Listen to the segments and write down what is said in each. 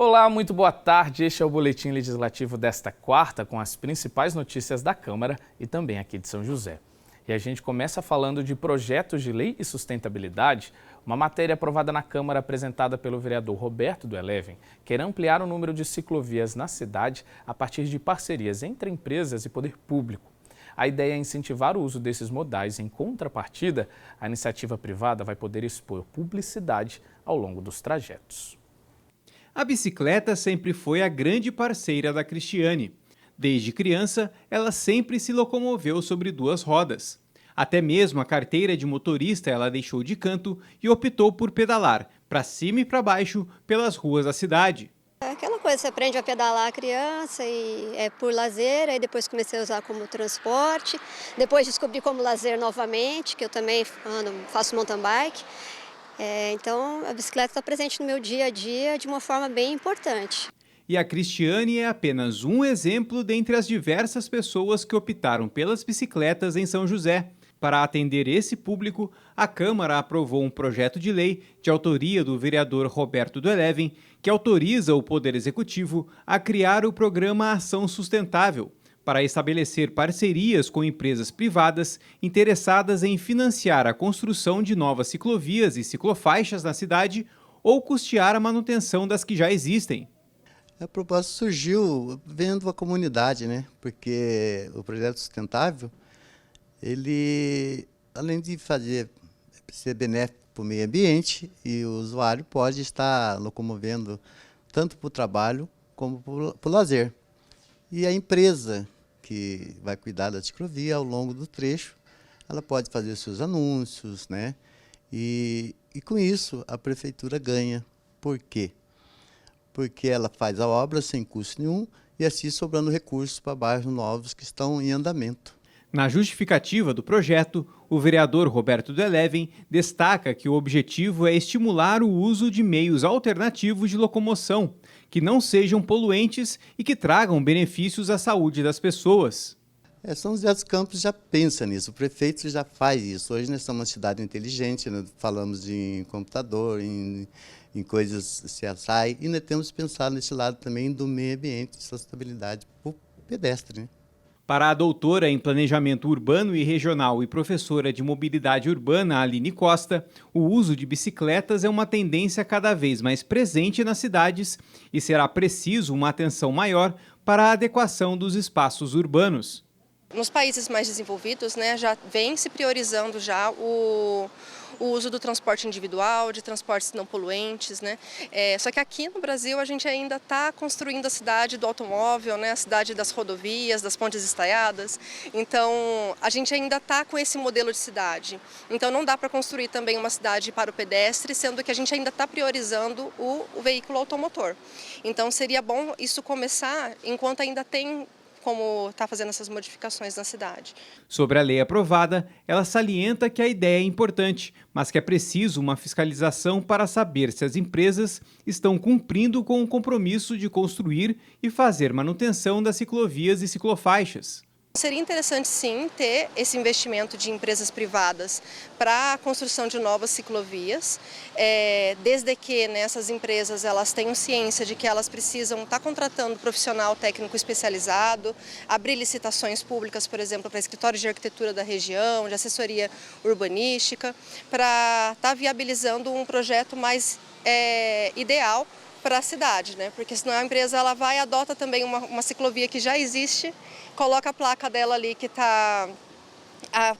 Olá, muito boa tarde. Este é o Boletim Legislativo desta quarta com as principais notícias da Câmara e também aqui de São José. E a gente começa falando de projetos de lei e sustentabilidade, uma matéria aprovada na Câmara apresentada pelo vereador Roberto do Eleven quer ampliar o número de ciclovias na cidade a partir de parcerias entre empresas e poder público. A ideia é incentivar o uso desses modais. Em contrapartida, a iniciativa privada vai poder expor publicidade ao longo dos trajetos. A bicicleta sempre foi a grande parceira da Cristiane. Desde criança, ela sempre se locomoveu sobre duas rodas. Até mesmo a carteira de motorista ela deixou de canto e optou por pedalar, para cima e para baixo, pelas ruas da cidade. É aquela coisa, você aprende a pedalar a criança e é por lazer, aí depois comecei a usar como transporte, depois descobri como lazer novamente, que eu também faço mountain bike. Então a bicicleta está presente no meu dia a dia de uma forma bem importante. E a Cristiane é apenas um exemplo dentre as diversas pessoas que optaram pelas bicicletas em São José. Para atender esse público, a Câmara aprovou um projeto de lei de autoria do vereador Roberto do Eleven, que autoriza o Poder Executivo a criar o programa Ação Sustentável, para estabelecer parcerias com empresas privadas interessadas em financiar a construção de novas ciclovias e ciclofaixas na cidade ou custear a manutenção das que já existem. A proposta surgiu vendo a comunidade, né? Porque o projeto sustentável, ele, além de ser benéfico para o meio ambiente, e o usuário pode estar locomovendo tanto para o trabalho como para o lazer. E a empresa que vai cuidar da ciclovia ao longo do trecho, ela pode fazer seus anúncios, né? E com isso a prefeitura ganha. Por quê? Porque ela faz a obra sem custo nenhum e assim sobrando recursos para bairros novos que estão em andamento. Na justificativa do projeto, o vereador Roberto do Eleven destaca que o objetivo é estimular o uso de meios alternativos de locomoção, que não sejam poluentes e que tragam benefícios à saúde das pessoas. São José dos Campos já pensa nisso, o prefeito já faz isso. Hoje nós somos uma cidade inteligente, né? Falamos em computador, em coisas CSI, e nós temos pensado nesse lado também do meio ambiente, sustentabilidade para o pedestre, né? Para a doutora em Planejamento Urbano e Regional e professora de Mobilidade Urbana, Aline Costa, o uso de bicicletas é uma tendência cada vez mais presente nas cidades e será preciso uma atenção maior para a adequação dos espaços urbanos. Nos países mais desenvolvidos, né, já vem se priorizando já o uso do transporte individual, de transportes não poluentes, né? Só que aqui no Brasil a gente ainda está construindo a cidade do automóvel, né? A cidade das rodovias, das pontes estaiadas. Então a gente ainda está com esse modelo de cidade. Então não dá para construir também uma cidade para o pedestre, sendo que a gente ainda está priorizando o veículo automotor. Então seria bom isso começar enquanto ainda tem como está fazendo essas modificações na cidade. Sobre a lei aprovada, ela salienta que a ideia é importante, mas que é preciso uma fiscalização para saber se as empresas estão cumprindo com o compromisso de construir e fazer manutenção das ciclovias e ciclofaixas. Seria interessante, sim, ter esse investimento de empresas privadas para a construção de novas ciclovias, desde que essas empresas elas tenham ciência de que elas precisam estar contratando profissional técnico especializado, abrir licitações públicas, por exemplo, para escritórios de arquitetura da região, de assessoria urbanística, para estar viabilizando um projeto mais ideal para a cidade, né? Porque senão a empresa ela vai e adota também uma ciclovia que já existe, coloca a placa dela ali que está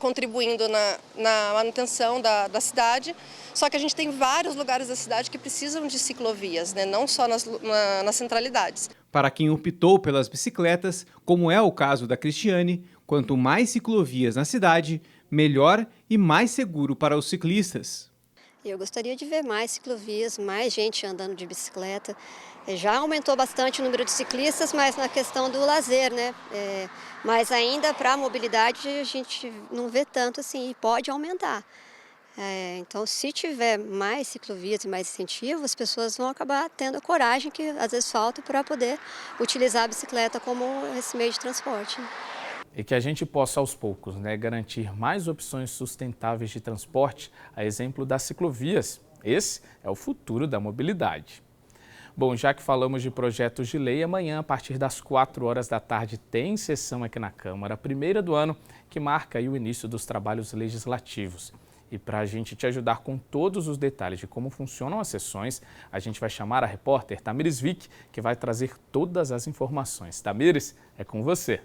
contribuindo na manutenção da cidade, só que a gente tem vários lugares da cidade que precisam de ciclovias, né? Não só nas centralidades. Para quem optou pelas bicicletas, como é o caso da Cristiane, quanto mais ciclovias na cidade, melhor e mais seguro para os ciclistas. Eu gostaria de ver mais ciclovias, mais gente andando de bicicleta. Já aumentou bastante o número de ciclistas, mas na questão do lazer, né? Mas ainda para a mobilidade a gente não vê tanto assim e pode aumentar. Então, se tiver mais ciclovias e mais incentivo, as pessoas vão acabar tendo a coragem que às vezes falta para poder utilizar a bicicleta como esse meio de transporte. E que a gente possa, aos poucos, garantir mais opções sustentáveis de transporte, a exemplo das ciclovias. Esse é o futuro da mobilidade. Bom, já que falamos de projetos de lei, amanhã, a partir das 4 horas da tarde, tem sessão aqui na Câmara, a primeira do ano, que marca aí o início dos trabalhos legislativos. E para a gente te ajudar com todos os detalhes de como funcionam as sessões, a gente vai chamar a repórter Tamires Vick, que vai trazer todas as informações. Tamires, é com você.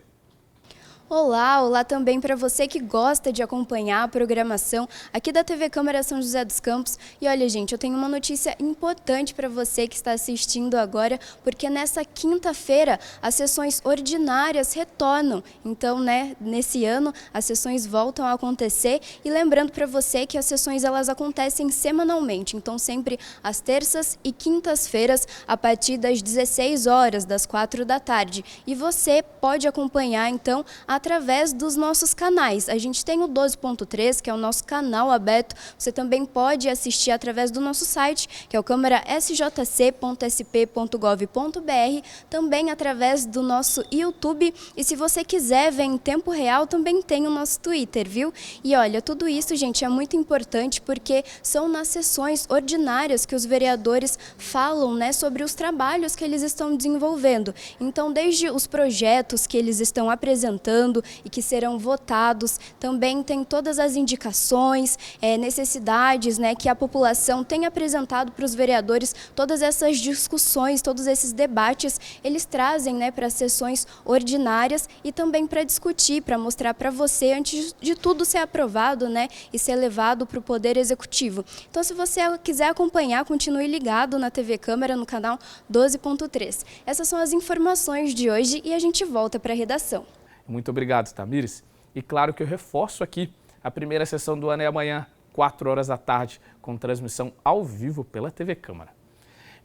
Olá também para você que gosta de acompanhar a programação aqui da TV Câmara São José dos Campos. E olha, gente, eu tenho uma notícia importante para você que está assistindo agora, porque nessa quinta-feira as sessões ordinárias retornam. Então, nesse ano as sessões voltam a acontecer. E lembrando para você que as sessões elas acontecem semanalmente, então sempre às terças e quintas-feiras a partir das 16 horas, das 4 da tarde. E você pode acompanhar então através dos nossos canais. A gente tem o 12.3, que é o nosso canal aberto. Você também pode assistir através do nosso site, que é o câmarasjc.sp.gov.br, também através do nosso YouTube. E se você quiser ver em tempo real, também tem o nosso Twitter, viu? E olha, tudo isso, gente, é muito importante porque são nas sessões ordinárias que os vereadores falam, sobre os trabalhos que eles estão desenvolvendo. Então, desde os projetos que eles estão apresentando e que serão votados, também tem todas as indicações, necessidades, que a população tem apresentado para os vereadores. Todas essas discussões, todos esses debates, eles trazem para as sessões ordinárias e também para discutir, para mostrar para você, antes de tudo ser aprovado, e ser levado para o Poder Executivo. Então, se você quiser acompanhar, continue ligado na TV Câmara, no canal 12.3. Essas são as informações de hoje e a gente volta para a redação. Muito obrigado, Tamires. E claro que eu reforço aqui, a primeira sessão do ano é amanhã, 4 horas da tarde, com transmissão ao vivo pela TV Câmara.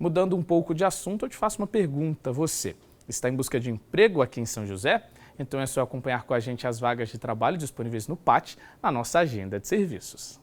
Mudando um pouco de assunto, eu te faço uma pergunta. Você está em busca de emprego aqui em São José? Então é só acompanhar com a gente as vagas de trabalho disponíveis no PAT, na nossa agenda de serviços.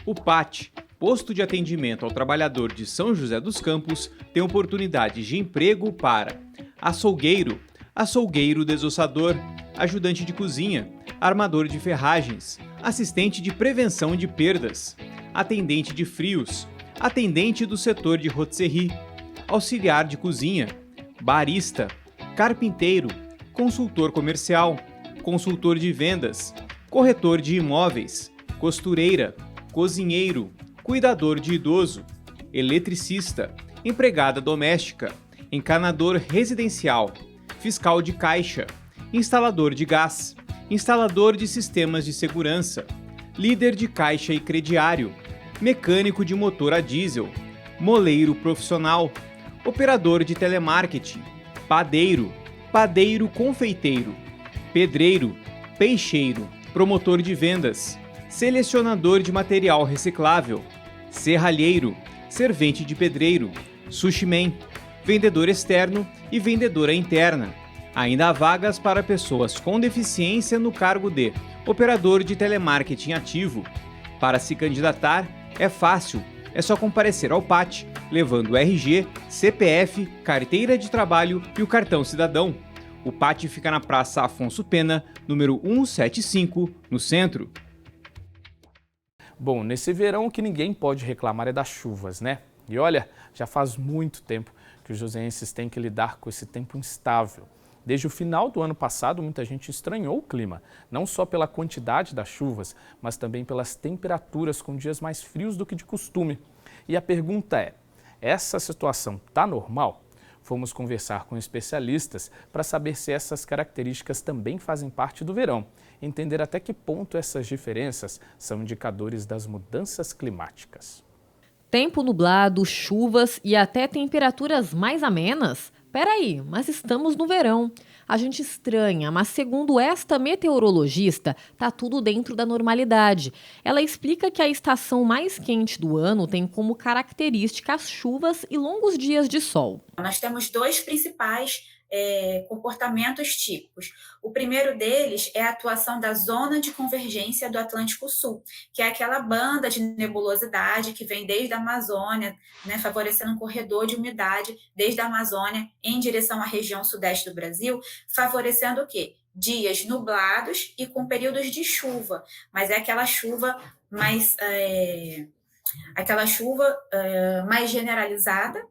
O PAT, Posto de Atendimento ao Trabalhador de São José dos Campos, tem oportunidades de emprego para açougueiro, açougueiro desossador, ajudante de cozinha, armador de ferragens, assistente de prevenção de perdas, atendente de frios, atendente do setor de rotisserie, auxiliar de cozinha, barista, carpinteiro, consultor comercial, consultor de vendas, corretor de imóveis, costureira, cozinheiro, cuidador de idoso, eletricista, empregada doméstica, encanador residencial, fiscal de caixa, instalador de gás, instalador de sistemas de segurança, líder de caixa e crediário, mecânico de motor a diesel, moleiro profissional, operador de telemarketing, padeiro, padeiro confeiteiro, pedreiro, peixeiro, promotor de vendas, selecionador de material reciclável, serralheiro, servente de pedreiro, sushiman, vendedor externo e vendedora interna. Ainda há vagas para pessoas com deficiência no cargo de operador de telemarketing ativo. Para se candidatar, é fácil, é só comparecer ao PAT, levando o RG, CPF, carteira de trabalho e o cartão cidadão. O PAT fica na Praça Afonso Pena, número 175, no centro. Bom, nesse verão o que ninguém pode reclamar é das chuvas, E olha, já faz muito tempo que os joseenses têm que lidar com esse tempo instável. Desde o final do ano passado, muita gente estranhou o clima, não só pela quantidade das chuvas, mas também pelas temperaturas com dias mais frios do que de costume. E a pergunta é, essa situação está normal? Fomos conversar com especialistas para saber se essas características também fazem parte do verão, entender até que ponto essas diferenças são indicadores das mudanças climáticas. Tempo nublado, chuvas e até temperaturas mais amenas? Peraí, mas estamos no verão. A gente estranha, mas segundo esta meteorologista, tá tudo dentro da normalidade. Ela explica que a estação mais quente do ano tem como característica as chuvas e longos dias de sol. Nós temos dois principais comportamentos típicos. O primeiro deles é a atuação da zona de convergência do Atlântico Sul, que é aquela banda de nebulosidade que vem desde a Amazônia, favorecendo um corredor de umidade desde a Amazônia em direção à região sudeste do Brasil, favorecendo o quê? Dias nublados e com períodos de chuva, mas é aquela chuva mais aquela chuva mais generalizada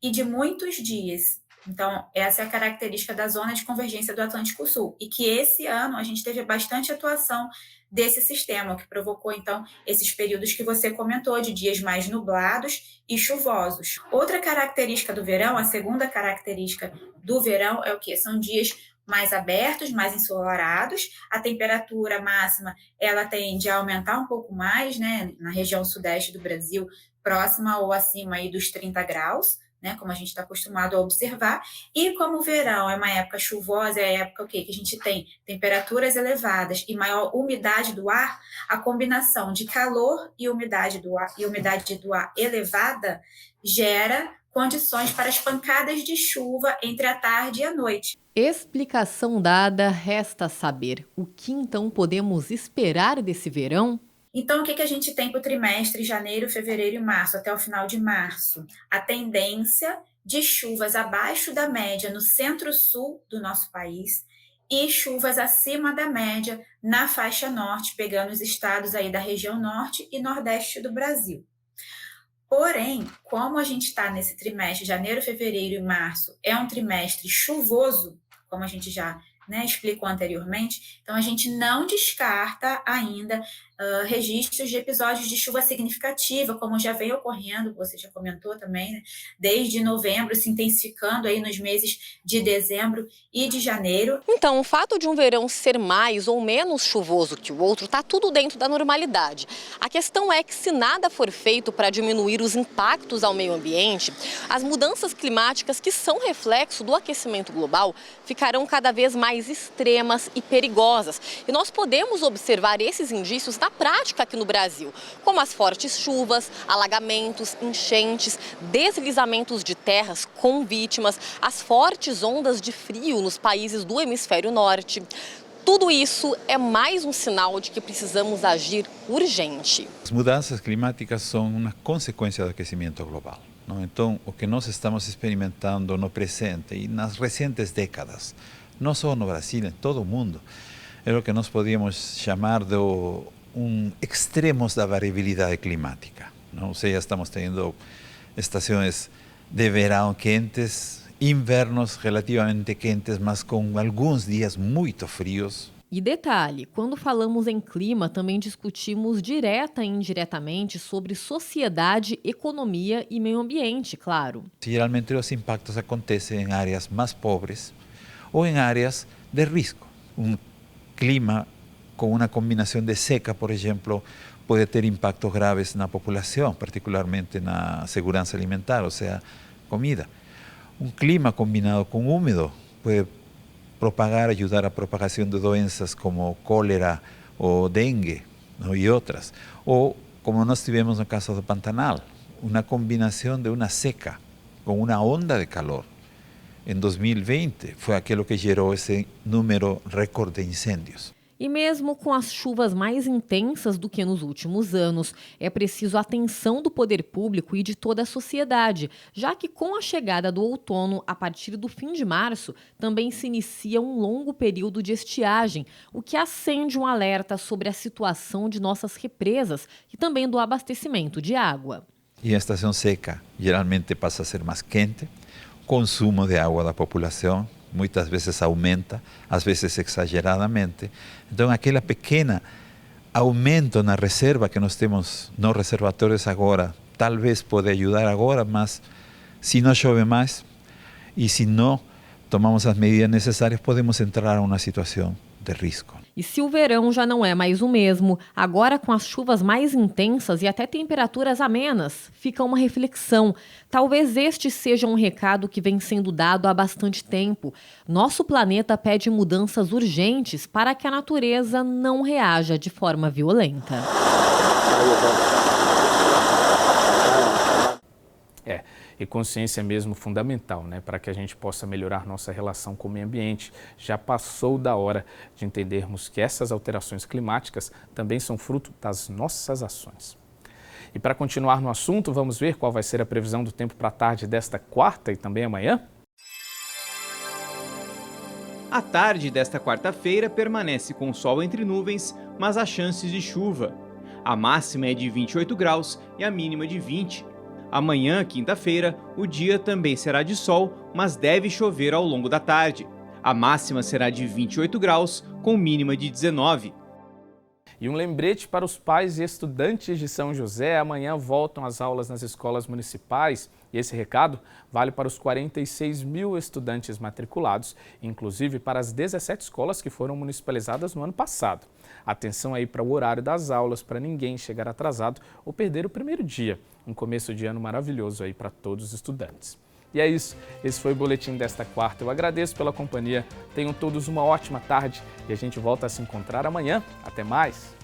e de muitos dias. Então, essa é a característica da zona de convergência do Atlântico Sul, e que esse ano a gente teve bastante atuação desse sistema, o que provocou, então, esses períodos que você comentou, de dias mais nublados e chuvosos. Outra característica do verão, a segunda característica do verão é o quê? São dias mais abertos, mais ensolarados, a temperatura máxima, ela tende a aumentar um pouco mais, né, na região sudeste do Brasil, próxima ou acima aí dos 30 graus, né, como a gente está acostumado a observar, e como o verão é uma época chuvosa, é a época que a gente tem temperaturas elevadas e maior umidade do ar, a combinação de calor e umidade do ar elevada gera condições para as pancadas de chuva entre a tarde e a noite. Explicação dada, resta saber o que então podemos esperar desse verão? Então, o que a gente tem para o trimestre janeiro, fevereiro e março, até o final de março? A tendência de chuvas abaixo da média no centro-sul do nosso país e chuvas acima da média na faixa norte, pegando os estados aí da região norte e nordeste do Brasil. Porém, como a gente está nesse trimestre, janeiro, fevereiro e março, é um trimestre chuvoso, como a gente já explicou anteriormente, então a gente não descarta ainda registros de episódios de chuva significativa, como já vem ocorrendo, você já comentou também, né? Desde novembro, se intensificando aí nos meses de dezembro e de janeiro. Então, o fato de um verão ser mais ou menos chuvoso que o outro, está tudo dentro da normalidade. A questão é que se nada for feito para diminuir os impactos ao meio ambiente, as mudanças climáticas que são reflexo do aquecimento global ficarão cada vez mais extremas e perigosas. E nós podemos observar esses indícios na prática aqui no Brasil, como as fortes chuvas, alagamentos, enchentes, deslizamentos de terras com vítimas, as fortes ondas de frio nos países do hemisfério norte. Tudo isso é mais um sinal de que precisamos agir urgente. As mudanças climáticas são uma consequência do aquecimento global, não? Então, o que nós estamos experimentando no presente e nas recentes décadas, não só no Brasil, em todo o mundo, é o que nós podíamos chamar de extremos da variabilidade climática, não? Ou seja, estamos tendo estações de verão quentes, invernos relativamente quentes, mas com alguns dias muito frios. E detalhe, quando falamos em clima, também discutimos direta e indiretamente sobre sociedade, economia e meio ambiente, claro. Geralmente os impactos acontecem em áreas mais pobres ou em áreas de risco. Um clima com uma combinação de seca, por exemplo, pode ter impactos graves na população, particularmente na segurança alimentar, ou seja, comida. Um clima combinado com úmido pode ajudar a propagação de doenças como cólera ou dengue, não? E outras. Ou, como nós tivemos no caso do Pantanal, uma combinação de uma seca com uma onda de calor. Em 2020 foi aquilo que gerou esse número recorde de incêndios. E mesmo com as chuvas mais intensas do que nos últimos anos, é preciso a atenção do poder público e de toda a sociedade, já que com a chegada do outono, a partir do fim de março, também se inicia um longo período de estiagem, o que acende um alerta sobre a situação de nossas represas e também do abastecimento de água. E a estação seca geralmente passa a ser mais quente, o consumo de água da população muitas vezes aumenta, às vezes exageradamente. Então, aquele pequeno aumento na reserva que nós temos nos reservatórios agora, talvez pode ajudar agora, mas se não chove mais e se não tomamos as medidas necessárias, podemos entrar em uma situação de risco. E se o verão já não é mais o mesmo, agora com as chuvas mais intensas e até temperaturas amenas, fica uma reflexão. Talvez este seja um recado que vem sendo dado há bastante tempo. Nosso planeta pede mudanças urgentes para que a natureza não reaja de forma violenta. E consciência é mesmo fundamental, né, para que a gente possa melhorar nossa relação com o meio ambiente. Já passou da hora de entendermos que essas alterações climáticas também são fruto das nossas ações. E para continuar no assunto, vamos ver qual vai ser a previsão do tempo para a tarde desta quarta e também amanhã? A tarde desta quarta-feira permanece com sol entre nuvens, mas há chances de chuva. A máxima é de 28 graus e a mínima de 20. Amanhã, quinta-feira, o dia também será de sol, mas deve chover ao longo da tarde. A máxima será de 28 graus, com mínima de 19. E um lembrete para os pais e estudantes de São José: amanhã voltam as aulas nas escolas municipais. E esse recado vale para os 46 mil estudantes matriculados, inclusive para as 17 escolas que foram municipalizadas no ano passado. Atenção aí para o horário das aulas, para ninguém chegar atrasado ou perder o primeiro dia. Um começo de ano maravilhoso aí para todos os estudantes. E é isso, esse foi o boletim desta quarta. Eu agradeço pela companhia, tenham todos uma ótima tarde e a gente volta a se encontrar amanhã. Até mais!